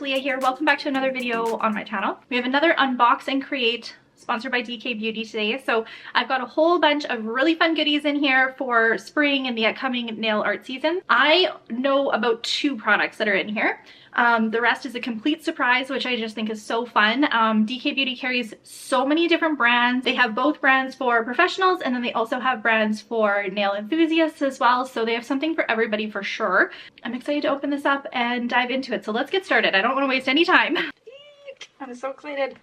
Talia here. Welcome back to another video on my channel. We have another unbox and create sponsored by DK Beauty today. So I've got a whole bunch of really fun goodies in here for spring and the upcoming nail art season. I know about 2 products that are in here. The rest is a complete surprise, which I just think is so fun. DK Beauty carries so many different brands. They have both brands for professionals, and then they also have brands for nail enthusiasts as well. So they have something for everybody for sure. I'm excited to open this up and dive into it. So let's get started. I don't want to waste any time. I'm so excited.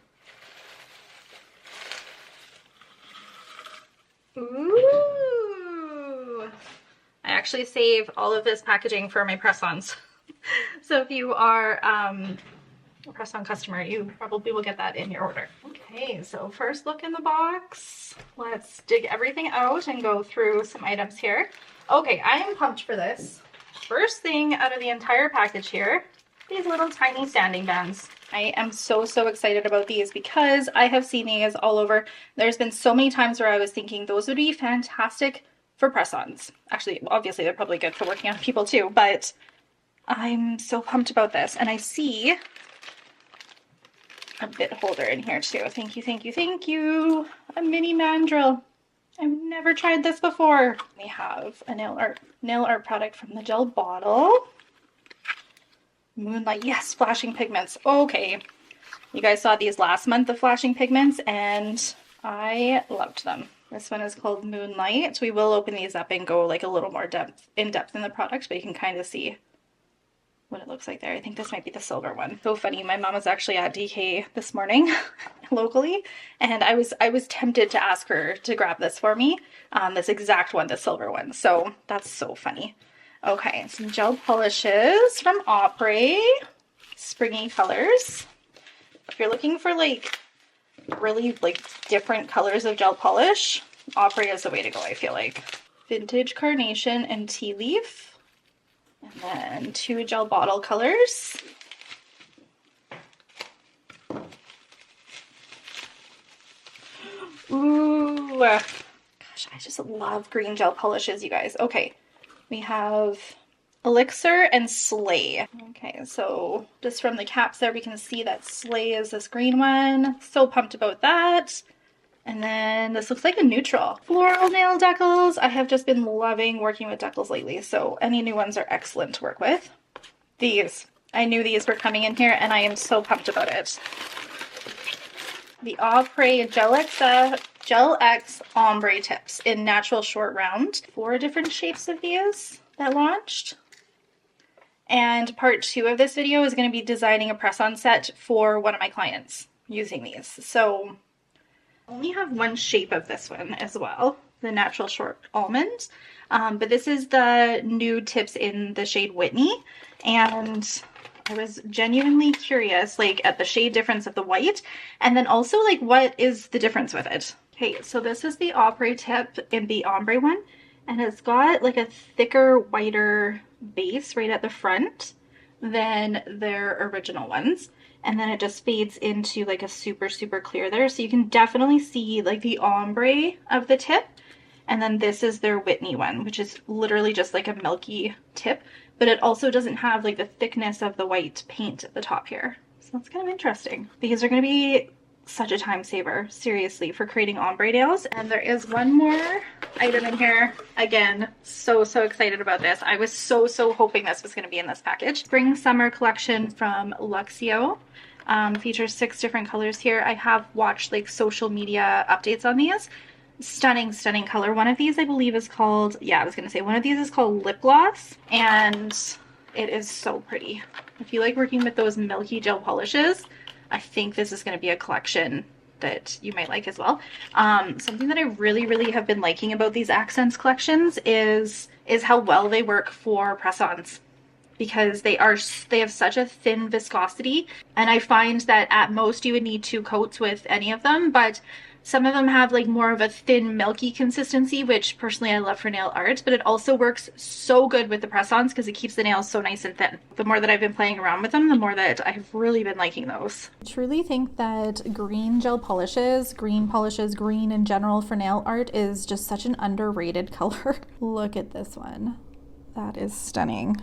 Ooh! I actually save all of this packaging for my press-ons. So if you are a press-on customer, you probably will get that in your order. Okay, so first look in the box. Let's dig everything out and go through some items here. Okay, I am pumped for this. First thing out of the entire package here, these little tiny sanding bands. I am so excited about these because I have seen these all over. There's been so many times where I was thinking those would be fantastic for press-ons. Actually, obviously they're probably good for working on people too, but I'm so pumped about this. And I see a bit holder in here too. Thank you, thank you, thank you. A mini mandrel. I've never tried this before. We have a nail art product from the gel bottle. Moonlight, yes, flashing pigments. Okay, you guys saw these last month, the flashing pigments, and I loved them. This one is called Moonlight. We will open these up and go like a little more in depth in the product, but you can kind of see what it looks like there. I think this might be the silver one. So funny, my mom was actually at DK this morning locally, and I was tempted to ask her to grab this for me, this exact one, the silver one. So that's so funny. Okay, some gel polishes from Apres, springy colors. If you're looking for like really like different colors of gel polish, Apres is the way to go, I feel like. Vintage carnation and tea leaf. And then 2 gel bottle colors. Ooh, gosh, I just love green gel polishes, you guys. Okay, we have Elixir and Slay. Okay, so just from the caps there, we can see that Slay is this green one. So pumped about that. And then this looks like a neutral. Floral nail decals. I have just been loving working with decals lately, so any new ones are excellent to work with. These. I knew these were coming in here, and I am so pumped about it. The Apres Gel X Ombre Tips in natural short round. 4 different shapes of these that launched. And part 2 of this video is going to be designing a press-on set for one of my clients using these. So I only have one shape of this one as well, the natural short almond. But this is the nude tips in the shade Whitney. And I was genuinely curious, like, at the shade difference of the white, and then also, like, what is the difference with it? Okay, so this is the Apres tip in the ombre one, and it's got, like, a thicker, whiter base right at the front than their original ones. And then it just fades into, like, a super clear there. So you can definitely see, like, the ombre of the tip. And then this is their Whitney one, which is literally just, like, a milky tip. But it also doesn't have like the thickness of the white paint at the top here. So that's kind of interesting. These are going to be such a time saver, seriously, for creating ombre nails. And there is one more item in here. Again, so excited about this. I was so hoping this was going to be in this package. Spring Summer collection from Luxio. Features 6 different colors here. I have watched like social media updates on these. Stunning color. One of these I believe is called, yeah, I was gonna say one of these is called Lip Gloss, and it is so pretty. If you like working with those milky gel polishes, I think this is gonna be a collection that you might like as well. Something that I really have been liking about these Accents collections is how well they work for press-ons, because they have such a thin viscosity, and I find that at most you would need 2 coats with any of them, but some of them have like more of a thin milky consistency, which personally I love for nail art, but it also works so good with the press-ons because it keeps the nails so nice and thin. The more that I've been playing around with them, the more that I've really been liking those. I truly think that green gel polishes, green in general for nail art is just such an underrated color. Look at this one. That is stunning.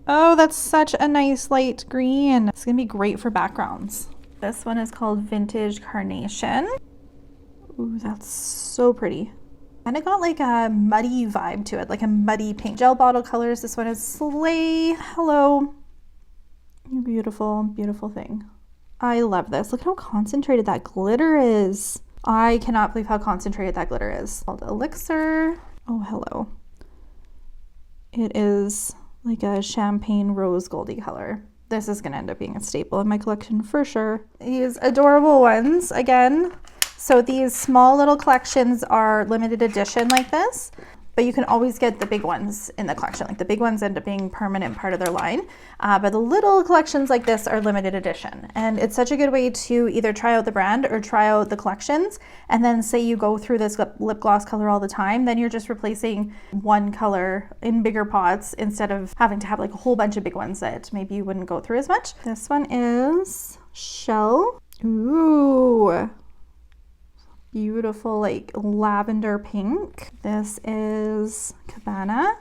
Oh, that's such a nice light green. It's gonna be great for backgrounds. This one is called Vintage Carnation. Ooh, that's so pretty. Kind of got like a muddy vibe to it, like a muddy pink. Gel bottle colors. This one is Slay. Hello. You beautiful, beautiful thing. I love this. Look at how concentrated that glitter is. I cannot believe how concentrated that glitter is. Called Elixir. Oh, hello. It is like a champagne rose goldy color. This is gonna end up being a staple in my collection for sure. These adorable ones again. So these small little collections are limited edition like this, but you can always get the big ones in the collection. Like the big ones end up being permanent part of their line, but the little collections like this are limited edition. And it's such a good way to either try out the brand or try out the collections. And then say you go through this lip gloss color all the time, then you're just replacing one color in bigger pots instead of having to have like a whole bunch of big ones that maybe you wouldn't go through as much. This one is Shell. Ooh. Beautiful like lavender pink. This is Cabana.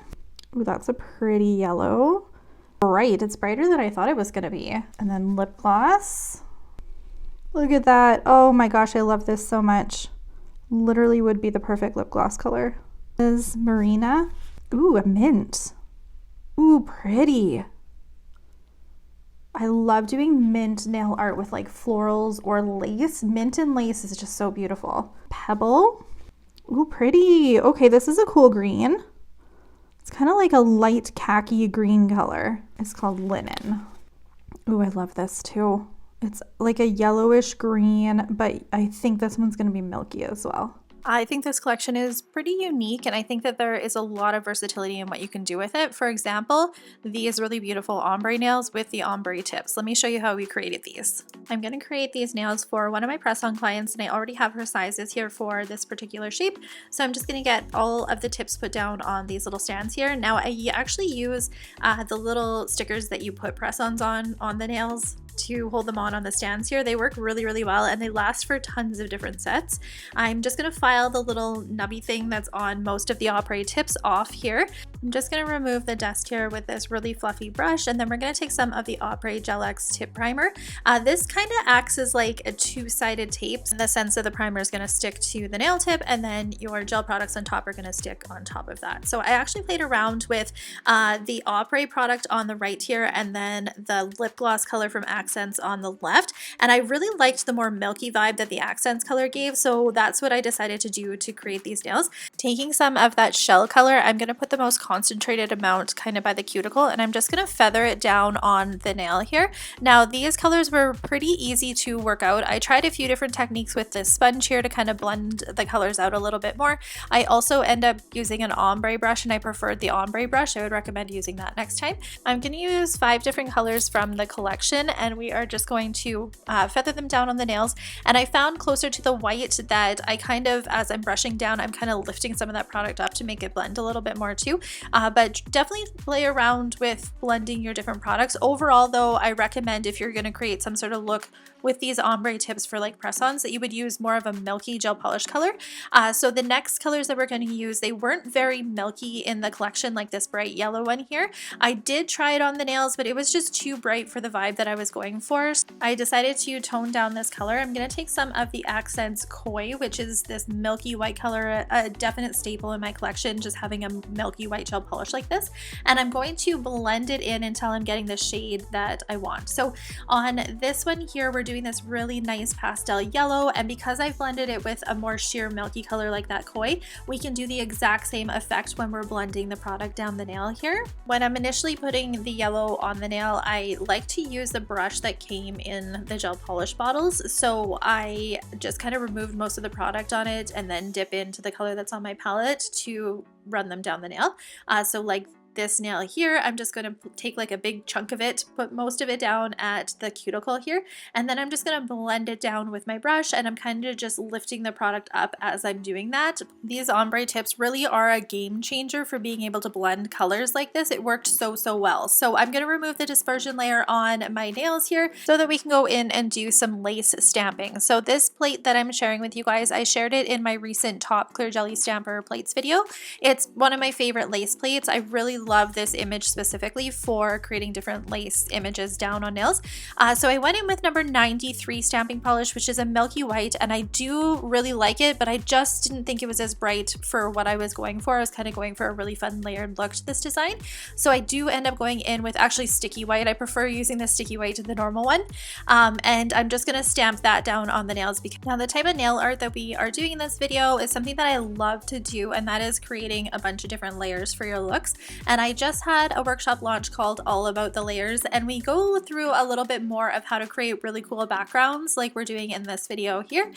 Ooh, that's a pretty yellow. Bright, it's brighter than I thought it was gonna be. And then lip gloss. Look at that. Oh my gosh, I love this so much. Literally would be the perfect lip gloss color. This is Marina. Ooh, a mint. Ooh, pretty. I love doing mint nail art with like florals or lace. Mint and lace is just so beautiful. Pebble. Ooh, pretty. Okay, this is a cool green. It's kind of like a light khaki green color. It's called Linen. Ooh, I love this too. It's like a yellowish green, but I think this one's gonna be milky as well. I think this collection is pretty unique, and I think that there is a lot of versatility in what you can do with it. For example, these really beautiful ombre nails with the ombre tips. Let me show you how we created these. I'm going to create these nails for one of my press-on clients, and I already have her sizes here for this particular shape. So I'm just going to get all of the tips put down on these little stands here. Now I actually use the little stickers that you put press-ons on the nails to hold them on the stands here. They work really, really well, and they last for tons of different sets. I'm just going to file the little nubby thing that's on most of the ombre tips off here. I'm just going to remove the dust here with this really fluffy brush, and then we're going to take some of the Apres Gel X tip primer. This kind of acts as like a two-sided tape in the sense that the primer is going to stick to the nail tip, and then your gel products on top are going to stick on top of that. So I actually played around with the Apres product on the right here, and then the lip gloss color from Accents on the left, and I really liked the more milky vibe that the Accents color gave, so that's what I decided to do to create these nails. Taking some of that shell color, I'm going to put the most concentrated amount kind of by the cuticle, and I'm just going to feather it down on the nail here. Now these colors were pretty easy to work out. I tried a few different techniques with this sponge here to kind of blend the colors out a little bit more. I also end up using an ombre brush, and I preferred the ombre brush. I would recommend using that next time. I'm going to use 5 different colors from the collection, and we are just going to feather them down on the nails. And I found closer to the white that I kind of, as I'm brushing down, I'm kind of lifting some of that product up to make it blend a little bit more too. But definitely play around with blending your different products. Overall though, I recommend if you're going to create some sort of look with these ombre tips for like press-ons that you would use more of a milky gel polish color. So the next colors that we're going to use, they weren't very milky in the collection like this bright yellow one here. I did try it on the nails, but it was just too bright for the vibe that I was going for. So I decided to tone down this color. I'm going to take some of the Accents Koi, which is this milky white color, a definite staple in my collection, just having a milky white gel polish like this. And I'm going to blend it in until I'm getting the shade that I want. So on this one here, we're doing this really nice pastel yellow, and because I've blended it with a more sheer milky color like that Koi, we can do the exact same effect when we're blending the product down the nail here. When I'm initially putting the yellow on the nail, I like to use the brush that came in the gel polish bottles, so I just kind of removed most of the product on it and then dip into the color that's on my palette to run them down the nail. So like this nail here, I'm just going to take like a big chunk of it, put most of it down at the cuticle here, and then I'm just going to blend it down with my brush, and I'm kind of just lifting the product up as I'm doing that. These ombre tips really are a game changer for being able to blend colors like this. It worked so well. So I'm going to remove the dispersion layer on my nails here so that we can go in and do some lace stamping. So this plate that I'm sharing with you guys, I shared it in my recent top clear jelly stamper plates video. It's one of my favorite lace plates. I really love this image specifically for creating different lace images down on nails. So I went in with number 93 stamping polish, which is a milky white, and I do really like it, but I just didn't think it was as bright for what I was going for. I was kind of going for a really fun layered look to this design. So I do end up going in with actually sticky white. I prefer using the sticky white to the normal one. And I'm just going to stamp that down on the nails, because now the type of nail art that we are doing in this video is something that I love to do, and that is creating a bunch of different layers for your looks. And I just had a workshop launch called All About the Layers, and we go through a little bit more of how to create really cool backgrounds like we're doing in this video here.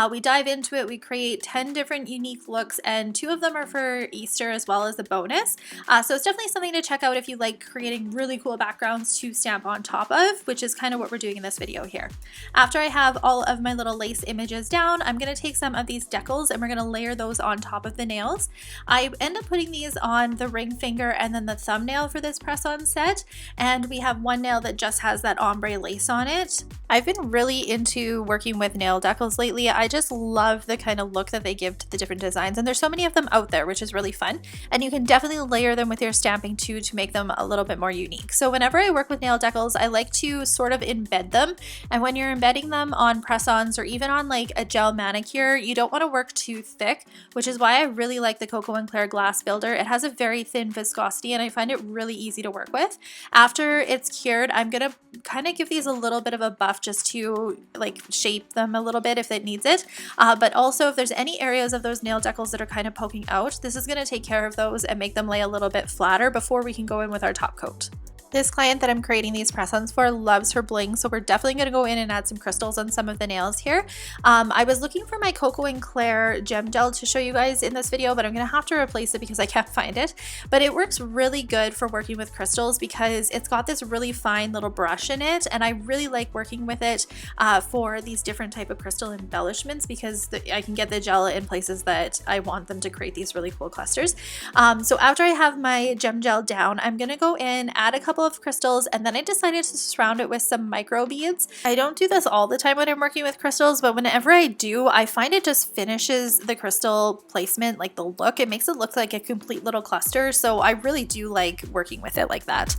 We dive into it, we create 10 different unique looks, and 2 of them are for Easter as well as a bonus. So it's definitely something to check out if you like creating really cool backgrounds to stamp on top of, which is kind of what we're doing in this video here. After I have all of my little lace images down, I'm going to take some of these decals and we're going to layer those on top of the nails. I end up putting these on the ring finger and then the thumbnail for this press-on set, and we have one nail that just has that ombre lace on it. I've been really into working with nail decals lately. I just love the kind of look that they give to the different designs, and there's so many of them out there, which is really fun, and you can definitely layer them with your stamping too to make them a little bit more unique. So whenever I work with nail decals, I like to sort of embed them, and when you're embedding them on press-ons or even on like a gel manicure, you don't want to work too thick, which is why I really like the Coco & Claire glass builder. It has a very thin viscosity and I find it really easy to work with. After it's cured, I'm gonna kind of give these a little bit of a buff just to like shape them a little bit if it needs it, but also if there's any areas of those nail decals that are kind of poking out, this is going to take care of those and make them lay a little bit flatter before we can go in with our top coat. This client that I'm creating these press-ons for loves her bling, so we're definitely going to go in and add some crystals on some of the nails here. I was looking for my Coco & Claire gem gel to show you guys in this video, but I'm going to have to replace it because I can't find it. But it works really good for working with crystals because it's got this really fine little brush in it, and I really like working with it for these different type of crystal embellishments because I can get the gel in places that I want them to create these really cool clusters. So after I have my gem gel down, I'm going to go in, add a couple of crystals, and then I decided to surround it with some micro beads. I don't do this all the time when I'm working with crystals, but whenever I do, I find it just finishes the crystal placement, like the look. It makes it look like a complete little cluster, so I really do like working with it like that.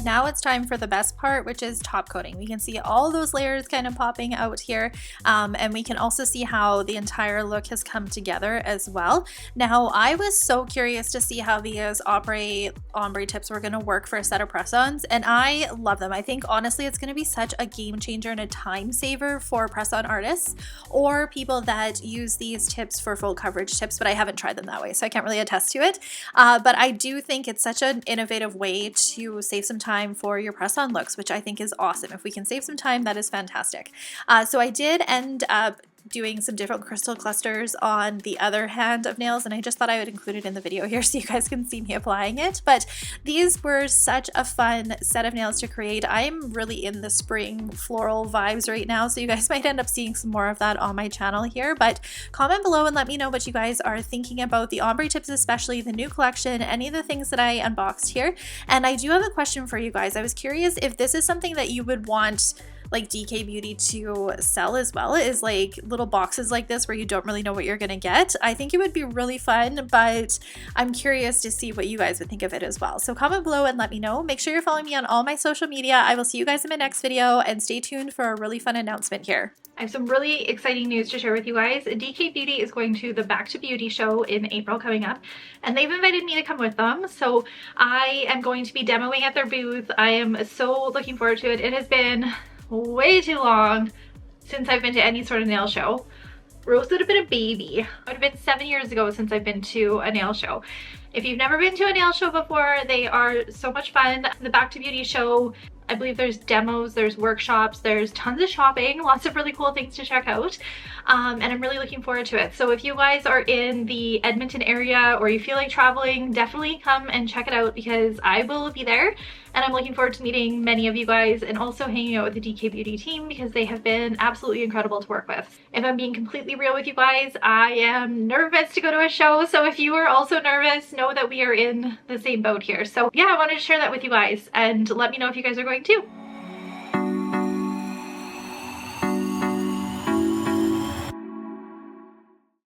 Now it's time for the best part, which is top coating. We can see all those layers kind of popping out here, and we can also see how the entire look has come together as well. Now, I was so curious to see how these ombre tips were going to work for a set of press-ons, and I love them. I think honestly it's going to be such a game changer and a time saver for press-on artists or people that use these tips for full coverage tips, but I haven't tried them that way, so I can't really attest to it. But I do think it's such an innovative way to save some time for your press-on looks, which I think is awesome. If we can save some time, that is fantastic. So I did end up doing some different crystal clusters on the other hand of nails, and I just thought I would include it in the video here so you guys can see me applying it. But these were such a fun set of nails to create. I'm really in the spring floral vibes right now, so you guys might end up seeing some more of that on my channel here. But comment below and let me know what you guys are thinking about the ombre tips, especially the new collection, any of the things that I unboxed here. And I do have a question for you guys. I was curious if this is something that you would want like DK Beauty to sell as well, is like little boxes like this where you don't really know what you're gonna get. I think it would be really fun, but I'm curious to see what you guys would think of it as well. So comment below and let me know. Make sure you're following me on all my social media. I will see you guys in my next video, and stay tuned for a really fun announcement here. I have some really exciting news to share with you guys. DK Beauty is going to the Back to Beauty show in April coming up, and they've invited me to come with them. So I am going to be demoing at their booth. I am so looking forward to it. It has been way too long since I've been to any sort of nail show. Rose would have been a baby. It would have been 7 years ago since I've been to a nail show. If you've never been to a nail show before, they are so much fun. The Back to Beauty show, I believe there's demos, there's workshops, there's tons of shopping, lots of really cool things to check out, and I'm really looking forward to it. So if you guys are in the Edmonton area or you feel like traveling, definitely come and check it out because I will be there, and I'm looking forward to meeting many of you guys and also hanging out with the DK Beauty team because they have been absolutely incredible to work with. If I'm being completely real with you guys, I am nervous to go to a show, so if you are also nervous, know that we are in the same boat here. So yeah, I wanted to share that with you guys, and let me know if you guys are going too.